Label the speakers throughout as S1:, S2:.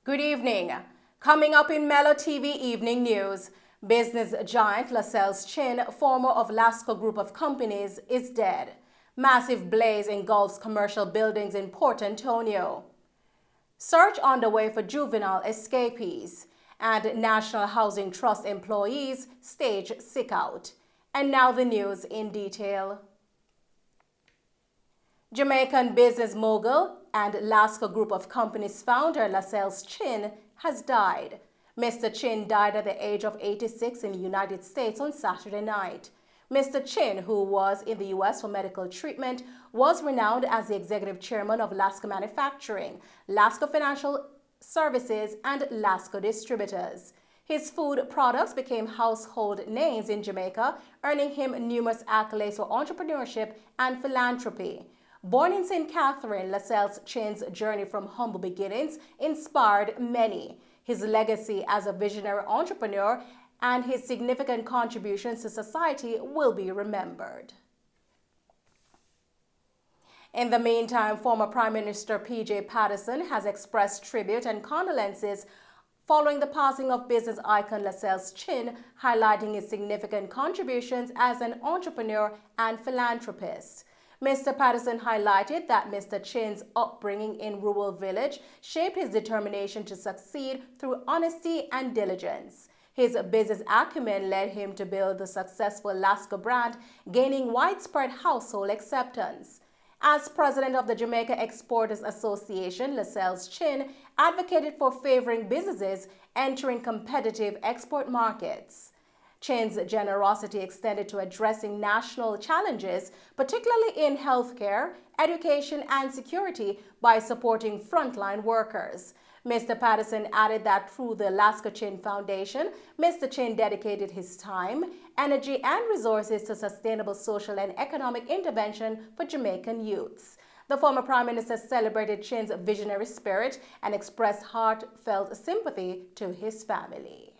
S1: Good evening. Coming up in Mello TV Evening News, business giant Lascelles Chin, former of Lascelles Group of Companies, is dead. Massive blaze engulfs commercial buildings in Port Antonio. Search underway for juvenile escapees. And National Housing Trust employees stage sick out. And now the news in detail. Jamaican business mogul and Lascelles Group of Companies founder Lascelles Chin has died. Mr. Chin died at the age of 86 in the United States on Saturday night. Mr. Chin, who was in the U.S. for medical treatment, was renowned as the executive chairman of Lascelles Manufacturing, Lascelles Financial Services, and Lascelles Distributors. His food products became household names in Jamaica, earning him numerous accolades for entrepreneurship and philanthropy. Born in St. Catherine, Lascelles Chin's journey from humble beginnings inspired many. His legacy as a visionary entrepreneur and his significant contributions to society will be remembered. In the meantime, former Prime Minister P.J. Patterson has expressed tribute and condolences following the passing of business icon Lascelles Chin, highlighting his significant contributions as an entrepreneur and philanthropist. Mr. Patterson highlighted that Mr. Chin's upbringing in rural village shaped his determination to succeed through honesty and diligence. His business acumen led him to build the successful Lascelles brand, gaining widespread household acceptance. As president of the Jamaica Exporters Association, Lascelles Chin advocated for favoring businesses entering competitive export markets. Chin's generosity extended to addressing national challenges, particularly in healthcare, education, and security, by supporting frontline workers. Mr. Patterson added that through the Lascelles Chin Foundation, Mr. Chin dedicated his time, energy, and resources to sustainable social and economic intervention for Jamaican youths. The former Prime Minister celebrated Chin's visionary spirit and expressed heartfelt sympathy to his family.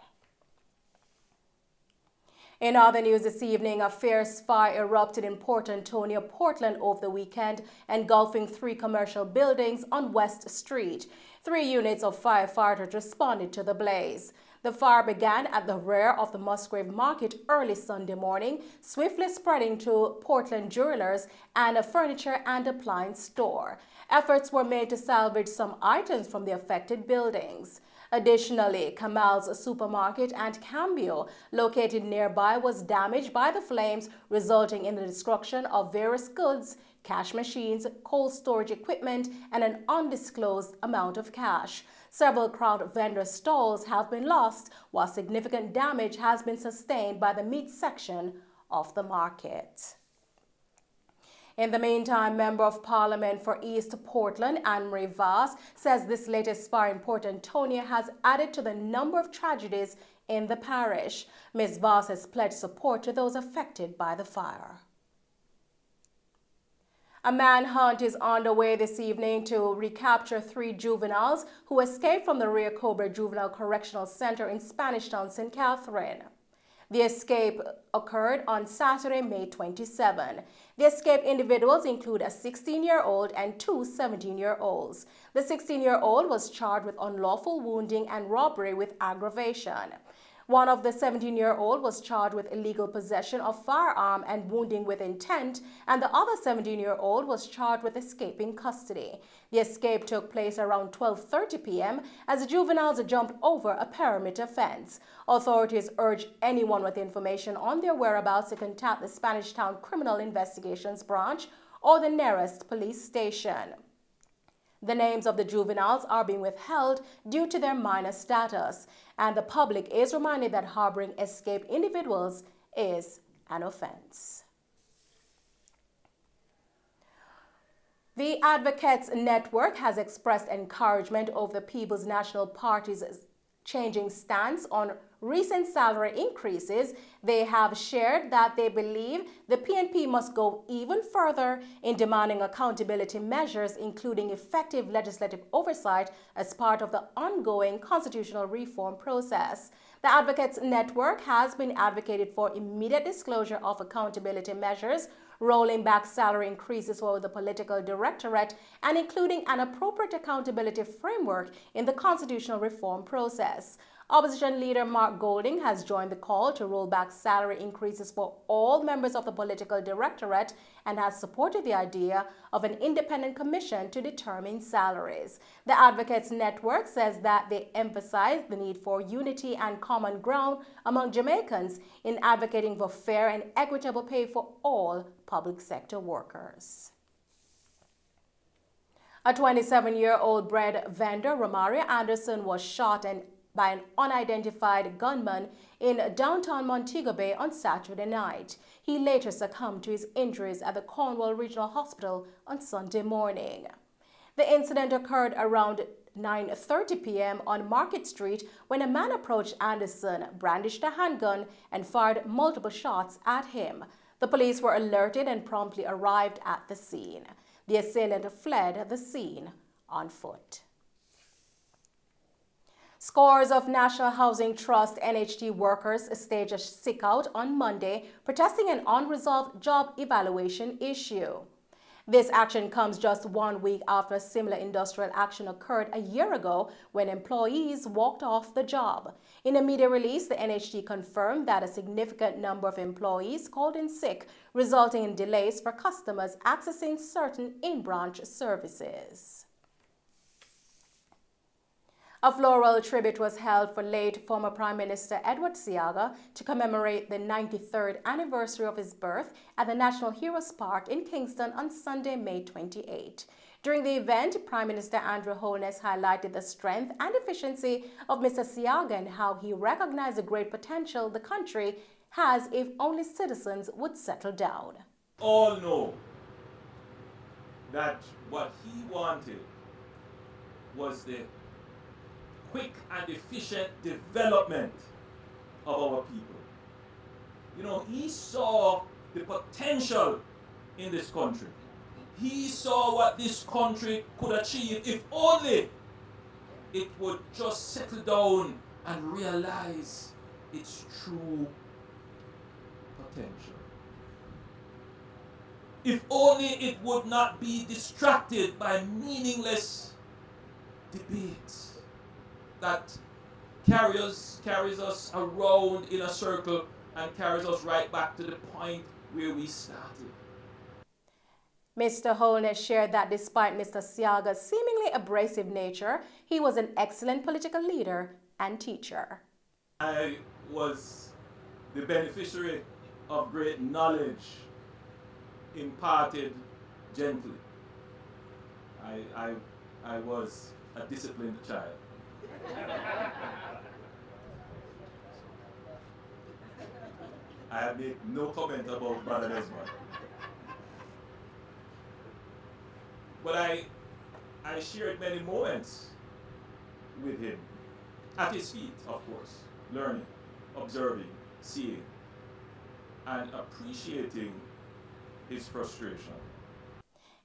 S1: In other news this evening, a fierce fire erupted in Port Antonio, Portland over the weekend, engulfing 3 commercial buildings on West Street. 3 units of firefighters responded to the blaze. The fire began at the rear of the Musgrave Market early Sunday morning, swiftly spreading to Portland Jewelers and a furniture and appliance store. Efforts were made to salvage some items from the affected buildings. Additionally, Kamal's supermarket and Cambio, located nearby, was damaged by the flames, resulting in the destruction of various goods, cash machines, cold storage equipment, and an undisclosed amount of cash. Several crowd vendor stalls have been lost, while significant damage has been sustained by the meat section of the market. In the meantime, Member of Parliament for East Portland, Anne-Marie Vaz, says this latest fire in Port Antonio has added to the number of tragedies in the parish. Ms. Vaz has pledged support to those affected by the fire. A manhunt is underway this evening to recapture 3 juveniles who escaped from the Rio Cobre Juvenile Correctional Center in Spanish Town, St. Catherine. The escape occurred on Saturday, May 27. The escaped individuals include a 16-year-old and 2 17-year-olds. The 16-year-old was charged with unlawful wounding and robbery with aggravation. One of the 17-year-old was charged with illegal possession of firearm and wounding with intent, and the other 17-year-old was charged with escaping custody. The escape took place around 12:30 p.m. as the juveniles jumped over a perimeter fence. Authorities urge anyone with information on their whereabouts to contact the Spanish Town Criminal Investigations Branch or the nearest police station. The names of the juveniles are being withheld due to their minor status, and the public is reminded that harboring escaped individuals is an offense. The Advocates Network has expressed encouragement over the People's National Party's changing stance on recent salary increases. They have shared that they believe the PNP must go even further in demanding accountability measures, including effective legislative oversight as part of the ongoing constitutional reform process. The Advocates Network has been advocated for immediate disclosure of accountability measures rolling back salary increases for the political directorate and including an appropriate accountability framework in the constitutional reform process. Opposition leader Mark Golding has joined the call to roll back salary increases for all members of the political directorate and has supported the idea of an independent commission to determine salaries. The Advocates Network says that they emphasize the need for unity and common ground among Jamaicans in advocating for fair and equitable pay for all public sector workers. A 27-year-old bread vendor, Romario Anderson, was shot by an unidentified gunman in downtown Montego Bay on Saturday night. He later succumbed to his injuries at the Cornwall Regional Hospital on Sunday morning. The incident occurred around 9:30 p.m. on Market Street when a man approached Anderson, brandished a handgun, and fired multiple shots at him. The police were alerted and promptly arrived at the scene. The assailant fled the scene on foot. Scores of National Housing Trust NHT workers staged a sit-out on Monday, protesting an unresolved job evaluation issue. This action comes just 1 week after a similar industrial action occurred a year ago when employees walked off the job. In a media release, the NHT confirmed that a significant number of employees called in sick, resulting in delays for customers accessing certain in-branch services. A floral tribute was held for late former Prime Minister Edward Seaga to commemorate the 93rd anniversary of his birth at the National Heroes Park in Kingston on Sunday, May 28. During the event, Prime Minister Andrew Holness highlighted the strength and efficiency of Mr. Seaga and how he recognized the great potential the country has if only citizens would settle down.
S2: All know that what he wanted was the quick and efficient development of our people. You know, he saw the potential in this country. He saw what this country could achieve if only it would just settle down and realize its true potential. If only it would not be distracted by meaningless debates that carries us around in a circle and carries us right back to the point where we started.
S1: Mr. Holness shared that despite Mr. Seaga's seemingly abrasive nature, he was an excellent political leader and teacher.
S2: I was the beneficiary of great knowledge imparted gently. I was a disciplined child. I have made no comment about Brother Desmond. But I shared many moments with him, at his feet, of course, learning, observing, seeing, and appreciating his frustration.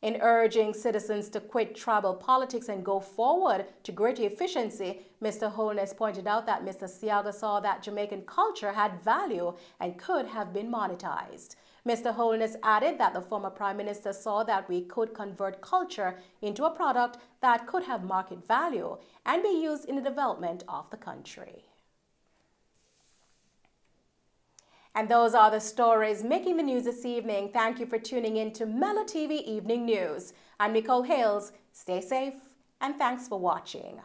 S1: In urging citizens to quit tribal politics and go forward to greater efficiency, Mr. Holness pointed out that Mr. Seaga saw that Jamaican culture had value and could have been monetized. Mr. Holness added that the former Prime Minister saw that we could convert culture into a product that could have market value and be used in the development of the country. And those are the stories making the news this evening. Thank you for tuning in to Mello TV Evening News. I'm Nicole Hales. Stay safe and thanks for watching.